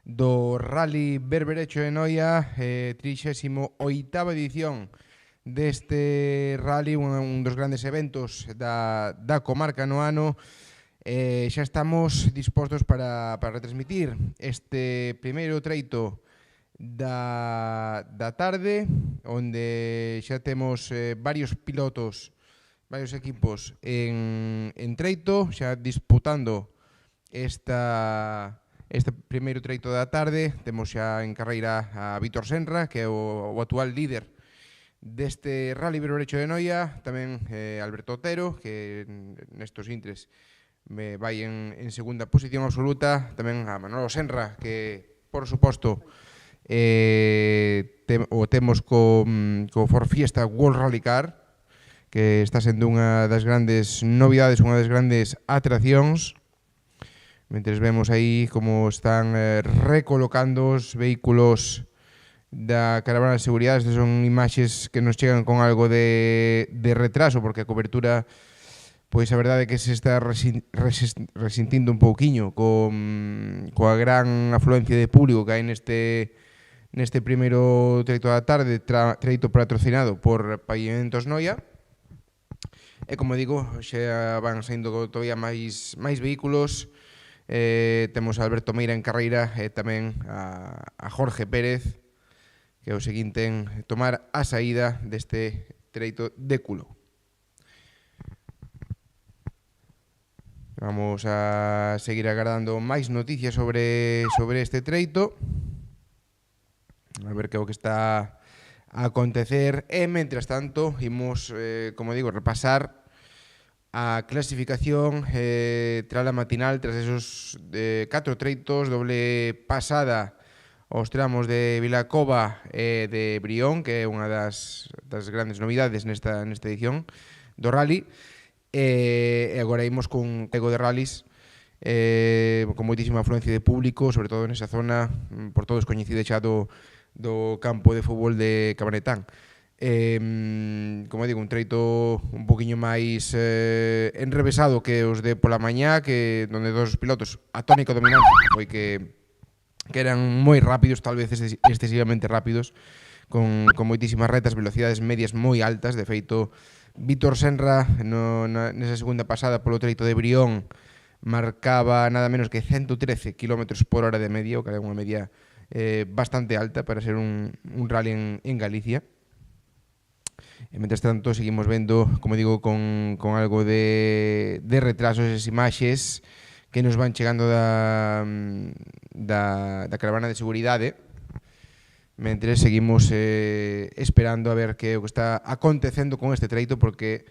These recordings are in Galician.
do Rally Berberecho de Noia, 38ª edición deste rally, un dos grandes eventos da comarca no ano. Xa estamos dispostos para retransmitir este primeiro treito da tarde, onde xa temos varios pilotos, varios equipos en treito, xa disputando este primeiro treito da tarde. Temos xa en carreira a Vítor Senra, que é o actual líder deste Rally Berberecho de Noia, tamén Alberto Otero, que nestos intres me vai en segunda posición absoluta, tamén a Manolo Senra, que, por suposto, o temos co Ford Fiesta World Rally Car, que está sendo unha das grandes novidades, unha das grandes atraccións. Mentres vemos aí como están recolocando os vehículos da caravana de seguridade. Estas son imaxes que nos chegan con algo de retraso, porque a cobertura, pois a verdade é que se está resintindo un pouquiño coa gran afluencia de público que hai neste primeiro treito da tarde, treito patrocinado por Pavimentos Noia. E como digo, xa van saindo todavía máis vehículos. Temos a Alberto Meira en carreira e tamén a Jorge Pérez, que é o seguinte en tomar a saída deste treito de Culo. Vamos a seguir agardando máis noticias sobre este treito, a ver que é o que está a acontecer. E, mentras tanto, imos, como digo, repasar a clasificación tras a matinal, tras esos 4 treitos, doble pasada aos tramos de Vilacova e de Brión, que é unha das grandes novidades nesta edición do rally. E agora imos con pego de rallies con moitísima afluencia de público, sobre todo nesa zona por todos coñecida xa do campo de fútbol de Cabanetán. Como digo, un treito un poquinho máis enrevesado que os de pola mañá, que donde dos pilotos, a tónica dominante foi que eran moi rápidos, tal vez excesivamente rápidos, con moitísimas retas, velocidades medias moi altas. De feito, Vítor Senra nesa segunda pasada polo treito de Brión marcaba nada menos que 113 km por hora de media, o que é unha media bastante alta para ser un rally en Galicia. E, mentres tanto, seguimos vendo, como digo, con algo de retrasos esas imaxes que nos van chegando da caravana de seguridade, mentre seguimos esperando a ver que o que está acontecendo con este treito, porque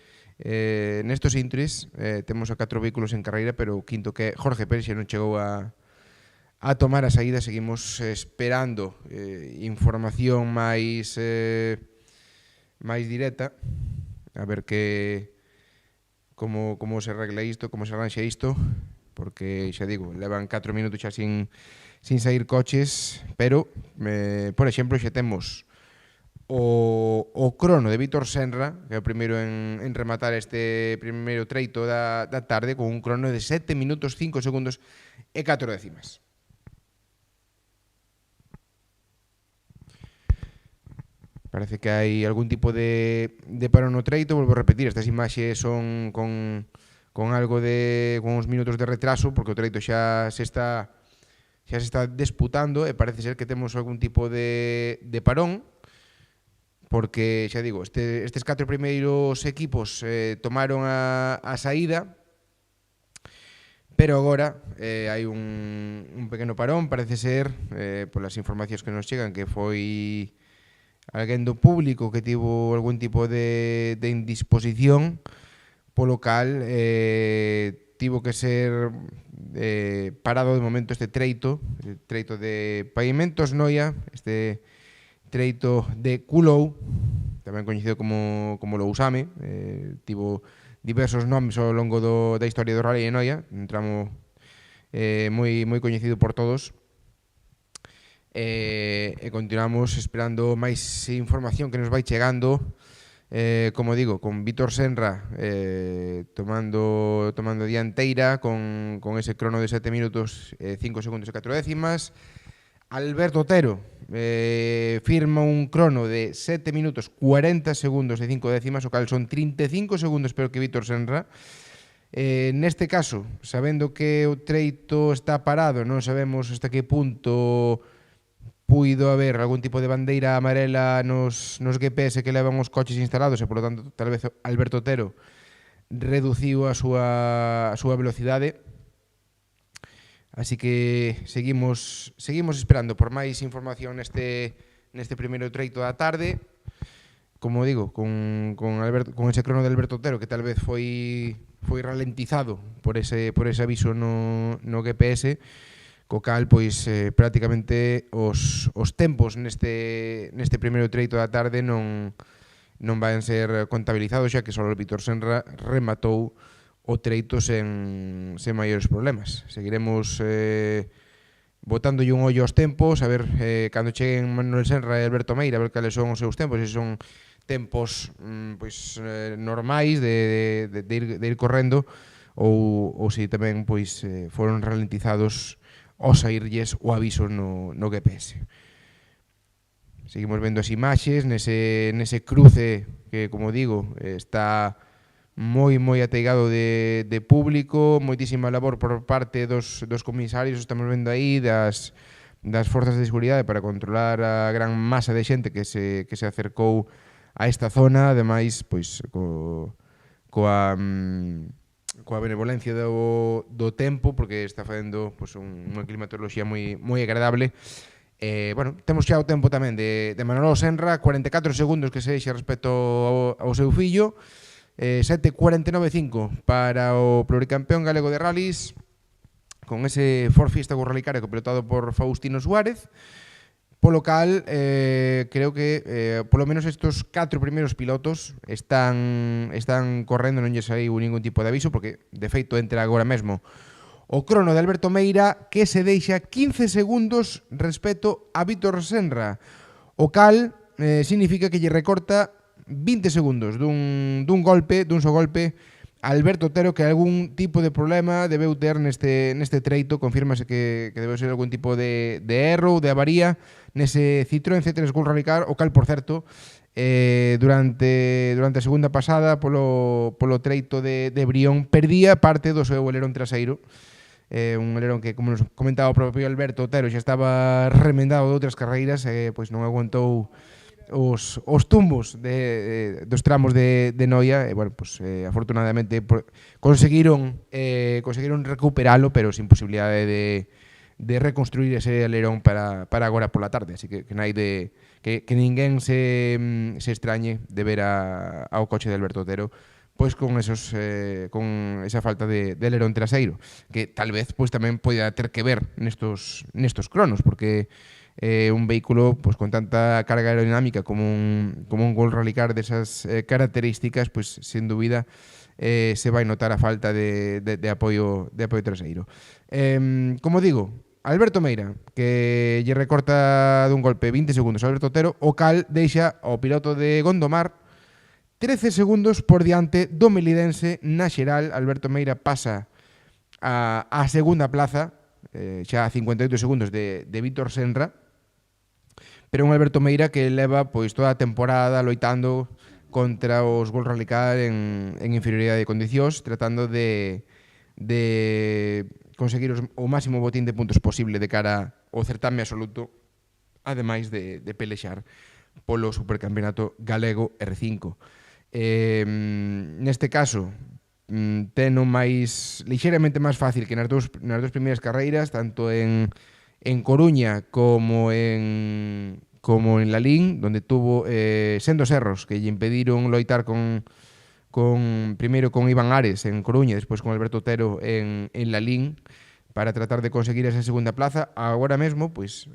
nestos intres temos a 4 vehículos en carreira, pero o quinto, que é Jorge Pérez, xa non chegou a tomar a saída. Seguimos esperando información máis directa, a ver como se arregla isto, como se arranxa isto, porque xa digo, levan 4 minutos xa sin sair coches, pero por exemplo, xa temos o crono de Vítor Senra, que é o primeiro en rematar este primeiro treito da tarde, con un crono de 7 minutos 5 segundos e 4 décimas. Parece que hai algún tipo de parón no treito. Volvo a repetir, estas imaxes son con uns minutos de retraso, porque o treito xa se está disputando, e parece ser que temos algún tipo de parón, porque, xa digo, estes 4 primeiros equipos tomaron a saída, pero agora hai un pequeno parón. Parece ser, polas informacións que nos chegan, que foi alguén do público que tivo algún tipo de indisposición, polo cal tivo que ser parado de momento este treito de Pavimentos Noia, este treito de Culou, tamén coñecido como Lousame. Tivo diversos nomes ao longo da historia do Rally de Noia, un tramo moi coñecido por todos. E continuamos esperando máis información que nos vai chegando, como digo, con Vítor Senra tomando dianteira con ese crono de 7 minutos 5 segundos e 4 décimas, Alberto Otero firma un crono de 7 minutos 40 segundos e 5 décimas, o cal son 35 segundos peor que Vítor Senra. Neste caso, sabendo que o treito está parado, non sabemos hasta que punto puido haber algún tipo de bandeira amarela nos GPS que levan os coches instalados e, polo tanto, tal vez Alberto Otero reduciu a súa velocidade. Así que seguimos esperando por máis información neste primeiro treito da tarde. Como digo, con ese crono de Alberto Otero, que tal vez foi ralentizado por ese aviso no GPS, co cal, pois, prácticamente os tempos neste primeiro treito da tarde non van ser contabilizados, xa que só o Vítor Senra rematou o treito sen maiores problemas. Seguiremos botándolle un ollo aos tempos, a ver cando cheguen Manuel Senra e Alberto Meira, a ver cales son os seus tempos, se son tempos normais de ir correndo ou se tamén pois foron ralentizados ao saírlles o aviso no GPS. Seguimos vendo as imaxes nese cruce que, como digo, está moi ateigado de público, moitísima labor por parte dos comisarios, estamos vendo aí, das forzas de seguridade para controlar a gran masa de xente que se acercou a esta zona, ademais, pois, coa benevolencia do tempo, porque está facendo pois, unha climatoloxía moi agradable. Bueno, temos xa o tempo tamén de Manolo Senra, 44 segundos que se deixa respecto ao seu fillo, 7.49.5 para o pluricampeón galego de rallies, con ese Ford Fiesta Gurralicario pilotado por Faustino Suárez, polo cal creo que polo menos estos 4 primeiros pilotos están correndo, non lle saiu ningún tipo de aviso, porque de feito entra agora mesmo o crono de Alberto Meira, que se deixa 15 segundos respecto a Vítor Senra, o cal significa que lle recorta 20 segundos dun só golpe a Alberto Otero, que algún tipo de problema debeu ter neste treito. Confírmase que debeu ser algún tipo de erro ou de avaría nese Citroën C3 Gold Rally Car, o cal, por certo, durante a segunda pasada polo treito de Brión perdía parte do seu alerón traseiro, un alerón que, como nos comentaba o propio Alberto Otero, xa estaba remendado de outras carreiras, pois non aguantou os tumbos dos tramos de Noia, e, bueno, pues, afortunadamente conseguiron recuperalo, pero sin posibilidade de reconstruir ese alerón para agora pola tarde, así que non hai que ninguén se extrañe de ver ao coche de Alberto Otero pois con esa falta de alerón traseiro, que tal vez pois tamén poida ter que ver nestos cronos, porque un vehículo pues, con tanta carga aerodinámica como un Gold Rally Car desas características, pues sin dúbida se vai notar a falta de apoio traseiro. Como digo, Alberto Meira, que lle recorta dun golpe 20 segundos a Alberto Otero, o cal deixa ao piloto de Gondomar 13 segundos por diante do melidense na xeral. Alberto Meira pasa a segunda plaza, xa a 58 segundos de Vítor Senra, pero un Alberto Meira que leva pois toda a temporada loitando contra os Gold Rally Car en inferioridade de condicións, tratando de conseguir o máximo botín de puntos posible de cara ao certame absoluto, ademais de pelexar polo Supercampeonato Galego R5. Neste caso, teno lixeiramente máis fácil que nas dúas primeiras carreiras, tanto en Coruña como en Lalín, donde tuvo sendos erros que lle impediron loitar primeiro con Iván Ares en Coruña, despois con Alberto Otero en Lalín, para tratar de conseguir esa segunda plaza. Agora mesmo, pois,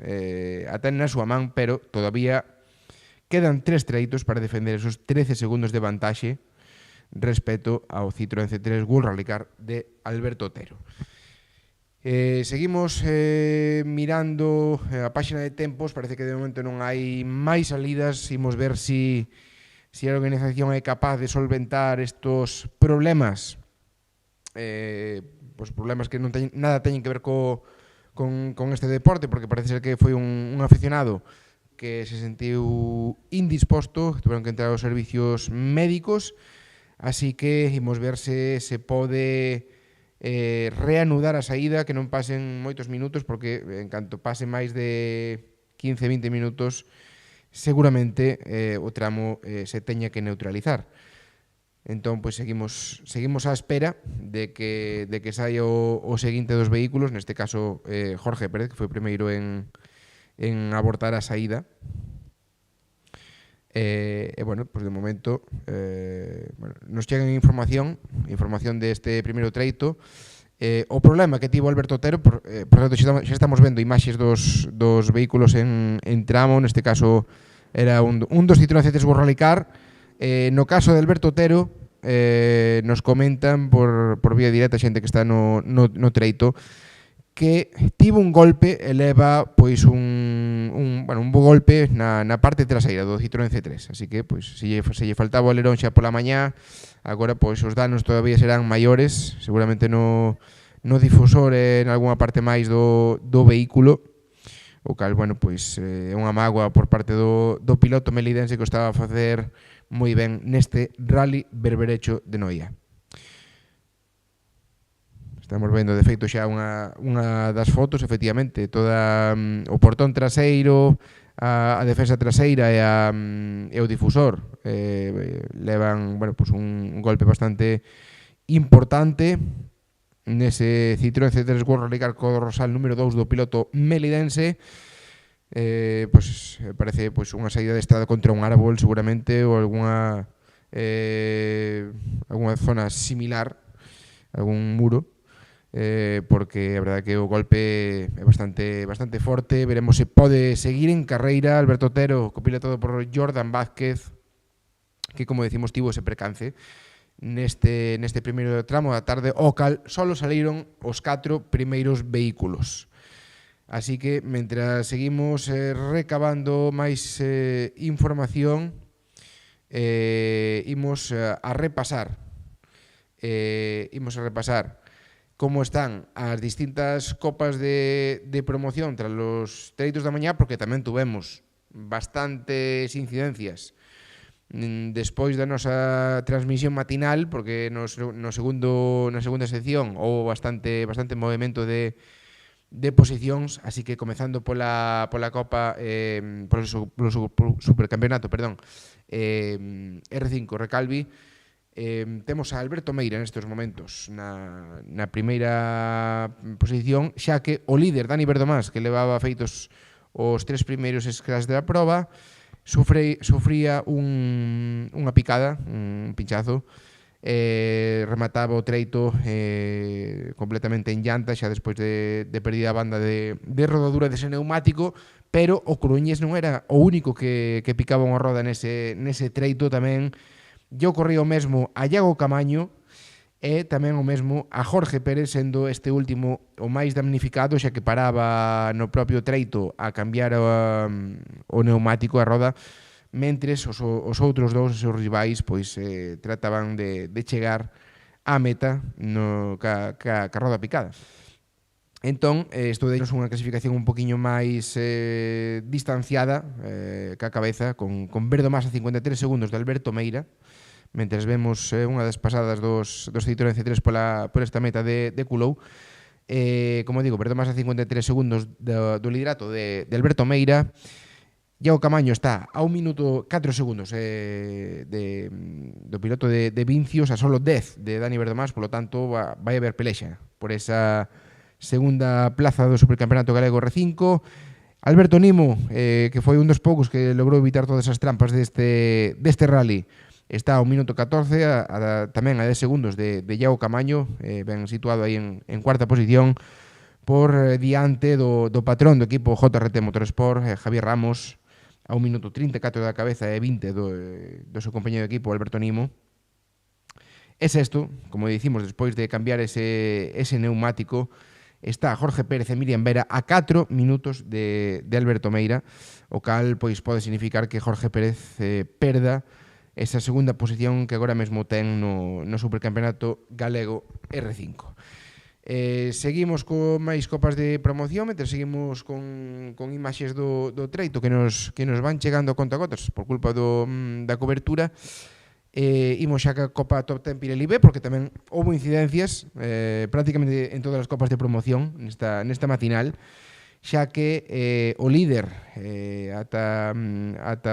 a ten na súa man, pero todavía quedan 3 treitos para defender esos 13 segundos de vantaxe respecto ao Citroën C3 Gold Rally Car de Alberto Otero. Seguimos mirando a páxina de tempos. Parece que de momento non hai máis salidas. Imos ver si a organización é capaz de solventar estos problemas, pois problemas que nada teñen que ver co con este deporte, porque parece ser que foi un aficionado que se sentiu indisposto, tuveron que entrar aos servicios médicos, así que imos ver se pode reanudar a saída, que non pasen moitos minutos, porque en canto pase máis de 15-20 minutos, seguramente o tramo se teña que neutralizar. Entón, pois seguimos á espera de que saia o seguinte dos vehículos, neste caso Jorge Pérez, que foi o primeiro en abortar a saída. Bueno, pois de momento nos chegan información deste primeiro treito. O problema que tivo Alberto Otero, por certo, xa estamos vendo imaxes dos vehículos en tramo, neste caso era un dos Citroën C3 World Rally Car. No caso de Alberto Otero, nos comentan por vía directa xente que está no treito que tivo un golpe e leva pois un bo golpe na parte traseira do Citroën C3, así que pois se lle faltaba o alerón xa pola mañá, agora pois os danos todavía serán maiores, seguramente no difusor e en algunha parte máis do vehículo, o cal, bueno, pois é unha mágoa por parte do piloto melidense que o estaba a facer moi ben neste Rally Berberecho de Noia. Estamos vendo, de feito, xa unha das fotos, efectivamente, toda o portón traseiro, a defensa traseira e o difusor levan, bueno, pues un golpe bastante importante nese Citroën C3 World Rally Car Rosal número 2 do piloto melidense. Pois parece pois unha saída de estrada contra un árbol, seguramente, ou algunha zona similar, algún muro, porque a verdade que o golpe é bastante forte. Veremos se pode seguir en carreira Alberto Otero, copilotado por Jordan Vázquez, que, como decimos, tivo ese percance neste primeiro tramo da tarde, o cal solo saíron os 4 primeiros vehículos. Así que, mentras seguimos recabando máis información, imos a repasar como están as distintas copas de promoción tras os treitos da mañá, porque tamén tuvemos bastantes incidencias despois da nosa transmisión matinal, porque na segunda sección houve bastante movimento de posicións, así que comezando pola Copa, polo Supercampeonato, perdón, R5 Recalvi, temos a Alberto Meira nestes momentos na primeira posición, xa que o líder Dani Verdomás, que levaba feitos os 3 primeiros scratch da proba, sufría unha picada, un pinchazo, remataba o treito completamente en llanta xa despois de perdida a banda de rodadura dese neumático, pero o coruñés non era o único que picaba unha roda nese treito. Tamén lle ocorría o mesmo a Iago Camaño e tamén o mesmo a Jorge Pérez, sendo este último o máis damnificado, xa que paraba no propio treito a cambiar o neumático, a roda, mentres os outros dous, os seus rivais, pois trataban de chegar á meta ca roda picada. Entón, isto denos unha clasificación un poquinho máis distanciada ca cabeza, con Verdomás a 53 segundos de Alberto Meira, mentres vemos unha das pasadas dos Citroën C3 por esta meta de Coulou. Como digo, Verdomás a 53 segundos do liderato de Alberto Meira. Iago Camaño está a 1 minuto 4 segundos do piloto de Vincios, a solo 10 de Dani Verdomás, polo tanto vai haber pelexa por esa segunda plaza do Supercampeonato Galego R5. Alberto Nimo, que foi un dos poucos que logrou evitar todas as trampas deste rally, está a 1 minuto 14, tamén a 10 segundos de Iago Camaño, ben situado aí en cuarta posición, por diante do patrón do equipo JRT Motorsport, Javier Ramos, a 1 minuto 34 da cabeza e 20 do seu compañero de equipo, Alberto Nimo. É sexto, como dicimos, despois de cambiar ese neumático, está Jorge Pérez e Miriam Vera a 4 minutos de Alberto Meira, o cal pois pode significar que Jorge Pérez perda esa segunda posición que agora mesmo ten no Supercampeonato Galego R5. Seguimos con máis copas de promoción, mentre seguimos con imaxes do treito que nos van chegando a contagotas por culpa da cobertura. Imos xa ca Copa Top 10 Pirelli B, porque tamén houve incidencias prácticamente en todas as copas de promoción nesta matinal, xa que o líder ata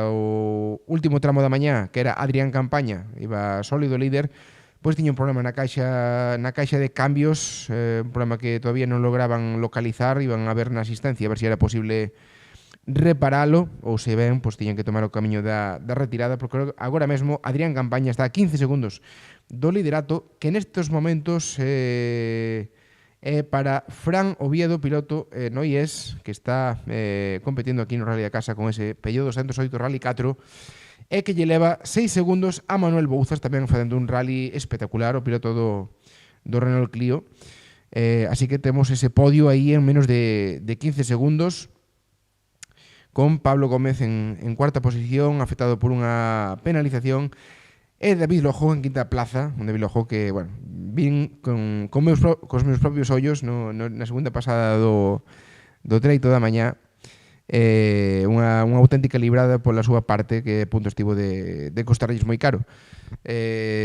o último tramo da mañá, que era Adrián Campaña, iba sólido líder, pois tiña un problema na caixa de cambios, un problema que todavía non lograban localizar, iban a ver na asistencia a ver se era posible reparalo, ou se ben, pois tiñan que tomar o camiño da retirada, porque agora mesmo Adrián Campaña está a 15 segundos do liderato, que nestes momentos é para Fran Oviedo, piloto no IES, que está competindo aquí no Rally da Casa con ese Peugeot 208 Rally 4, e que lle leva 6 segundos a Manuel Bouzas, tamén facendo un rally espectacular, o piloto do Renault Clio. Así que temos ese podio aí en menos de 15 segundos, con Pablo Gómez en cuarta posición, afectado por unha penalización, e David Lojo en quinta plaza, un David Lojo que, bueno, vin cos meus propios ollos na segunda pasada do treito da mañá, unha auténtica librada pola súa parte, que punto estivo de costarlles moi caro.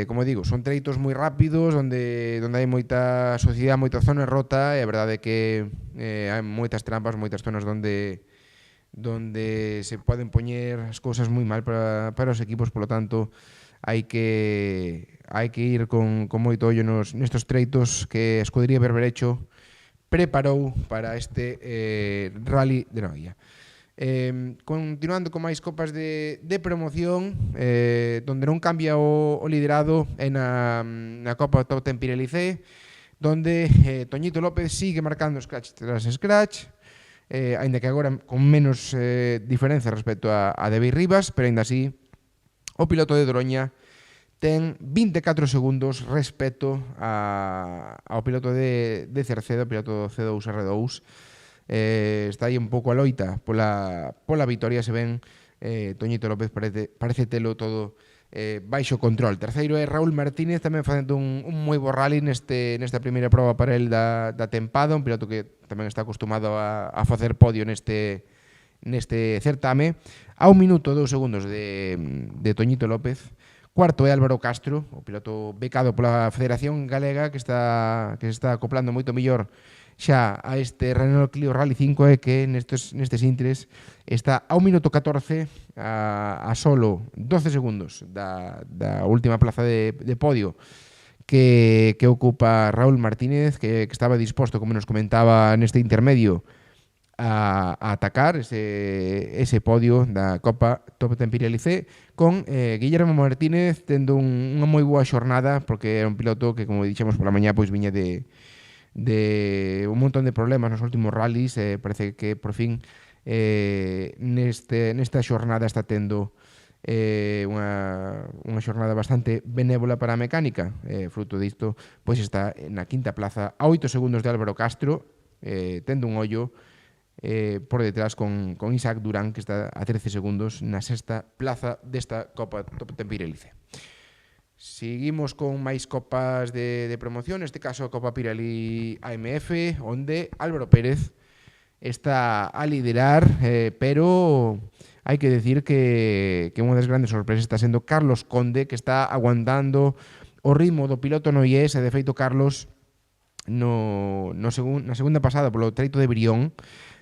Como digo, son treitos moi rápidos, onde hai moita sociedade, moita zona rota, e a verdade é que hai moitas trampas, moitas zonas onde se poden poñer as cousas moi mal para os equipos, polo tanto hai que ir con moito ollo nestes treitos que a escudería Berberecho preparou para este Rally de Noia. Continuando con máis copas de promoción, donde non cambia o liderado é na Copa Top 10 Pirelli C, donde Toñito López sigue marcando scratch tras scratch, aínda que agora con menos diferencia respecto a David Rivas, pero aínda así o piloto de Doroña ten 24 segundos respecto ao piloto de Cercedo, o piloto C2R2. Está aí un pouco a loita pola vitoria, se ven. Toñito López parece telo todo baixo control. Terceiro é Raúl Martínez, tamén facendo un moi bo rally nesta primeira proba para el da tempada, un piloto que tamén está acostumado a facer podio neste certame, a 1 minuto e 2 segundos de Toñito López. Cuarto é Álvaro Castro, o piloto becado pola Federación Galega, que se está acoplando moito mellor xa a este Renault Clio Rally 5, e que nestes intres está a 1 minuto 14, a solo 12 segundos da última plaza de podio que ocupa Raúl Martínez, que estaba disposto, como nos comentaba neste intermedio, a atacar ese podio da Copa Top 10 Pirelli C, con Guillermo Martínez tendo unha moi boa xornada, porque era un piloto que, como dixemos pola mañá, pois viña de un montón de problemas nos últimos rallies. Parece que por fin nesta xornada está tendo unha xornada bastante benévola para a mecánica. Fruto disto, pois está na quinta plaza, a 8 segundos de Álvaro Castro, tendo un ollo por detrás con Isaac Durán, que está a 13 segundos na sexta plaza desta Copa Top 10 Pirelli C. Seguimos con máis copas de promoción, neste caso a Copa Pirelli AMF, onde Álvaro Pérez está a liderar, pero hai que decir que unha das grandes sorpresas está sendo Carlos Conde, que está aguantando o ritmo do piloto no IES, e de feito Carlos na segunda pasada polo treito de Brión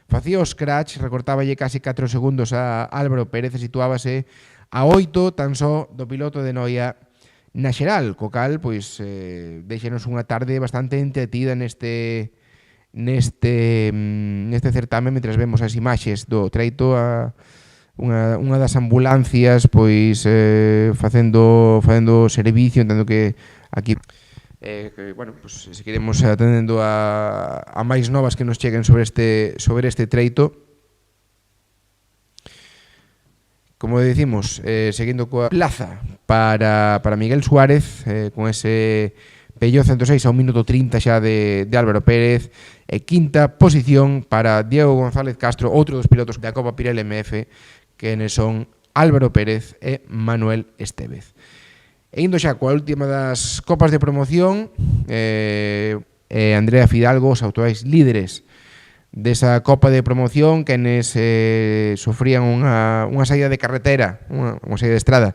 facía o scratch, recortáballe casi 4 segundos a Álvaro Pérez, e situábase a 8 tan só do piloto de Noia na xeral, co cal, pois, deixenos unha tarde bastante entretida neste certame, mentre vemos as imaxes do treito, unha das ambulancias, pois, facendo servicio, entendo que aquí bueno, pues, seguiremos atendendo a máis novas que nos cheguen sobre este treito. Como decimos, seguindo coa plaza para Miguel Suárez, con ese Peugeot 106 a 1 minuto 30 xa de Álvaro Pérez, e quinta posición para Diego González Castro, outro dos pilotos da Copa Pirelli MF, que son Álvaro Pérez e Manuel Estévez. E indo xa coa última das copas de promoción, e Andrea Fidalgo, os actuais líderes desa Copa de Promoción, quenes sofrían unha saída de carretera, unha saída de estrada,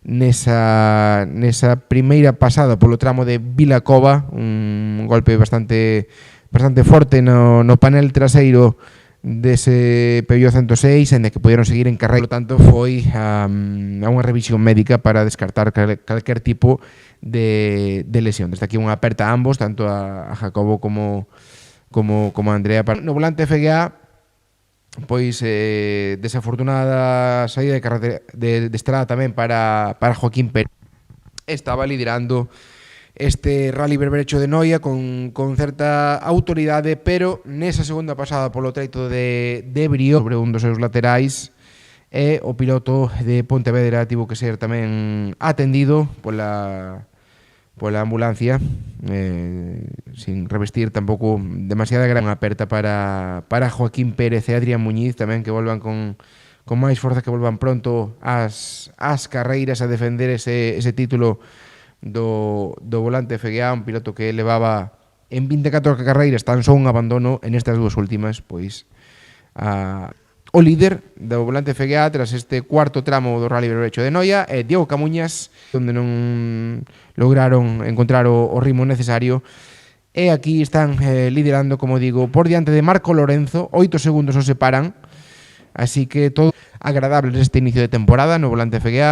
nesa primeira pasada polo tramo de Vilacova, un golpe bastante forte no panel traseiro dese Peugeot 106, en que pudieron seguir en carreira. Por lo tanto, foi a unha revisión médica para descartar calquer tipo de lesión. Desde aquí unha aperta a ambos, tanto a Jacobo como a Andrea. No volante FGA, pois desafortunada saída de carretera de estrada tamén para Joaquín Pérez. Estaba liderando este Rally Berberecho de Noia con certa autoridade, pero nesa segunda pasada polo treito de Brio, sobre un dos seus laterais, o piloto de Pontevedra tivo que ser tamén atendido pola ambulancia, sin revestir tampouco demasiada gran aperta para Joaquín Pérez e Adrián Muñiz, tamén que volvan con máis forza, que volvan pronto ás carreiras a defender ese título do volante FGA, un piloto que levaba en 24 carreiras tan só un abandono, en estas dúas últimas, pois o líder do volante FGA tras este cuarto tramo do Rally Berberecho de Noia é Diego Camuñas, onde non lograron encontrar o ritmo necesario, e aquí están liderando, como digo, por diante de Marco Lorenzo, 8 segundos os separan, así que todo agradable este inicio de temporada no volante FGA.